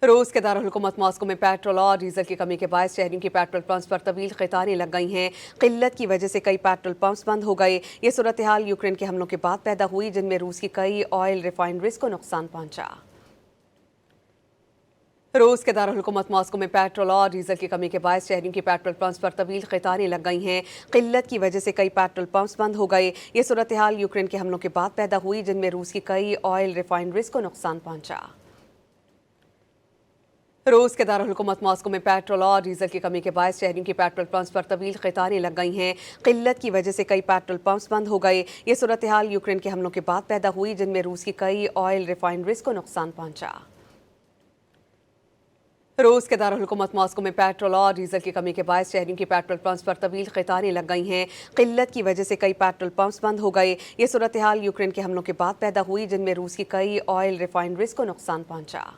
रूस के दारुल-हुकूमत मॉस्को में पेट्रोल और डीजल की कमी के बायस शहरियों की पेट्रोल पंप्स पर तवील कतारें लग गई हैं। किल्लत की वजह से कई पेट्रोल पंप्स बंद हो गए। ये सूरत हाल यूक्रेन के हमलों के बाद पैदा हुई, जिनमें रूस की कई ऑयल रिफाइनरीज को नुकसान पहुंचा। रूस के दारुल-हुकूमत मॉस्को में पेट्रोल और डीजल की कमी के बायस शहरियों की पेट्रोल पंप्स पर तवील कतारें लग गई हैं। किल्लत की वजह से कई पेट्रोल पंप्स बंद हो गए। ये सूरत हाल यूक्रेन के हमलों के बाद पैदा हुई, जिनमें रूस की कई ऑयल रिफाइनरीज को नुकसान पहुंचा। रूस के दारुल-हुकूमत मॉस्को में पेट्रोल और डीजल की कमी के बायस शहरियों की पेट्रोल पंप्स पर तवील कतारें लग गई हैं। किल्लत की वजह से कई पेट्रोल पंप्स बंद हो गए। ये सूरत हाल यूक्रेन के हमलों के बाद पैदा हुई, जिनमें रूस की कई ऑयल रिफाइनरीज को नुकसान पहुंचा। रूस के दारुल-हुकूमत मॉस्को में पेट्रोल और डीजल की कमी के बायस शहरियों की पेट्रोल पंप्स पर तवील कतारें लग गई हैं। किल्लत की वजह से कई पेट्रोल पंप्स बंद हो गए। ये सूरत हाल यूक्रेन के हमलों के बाद पैदा हुई, जिनमें रूस की कई ऑयल रिफाइनरीज को नुकसान पहुंचा।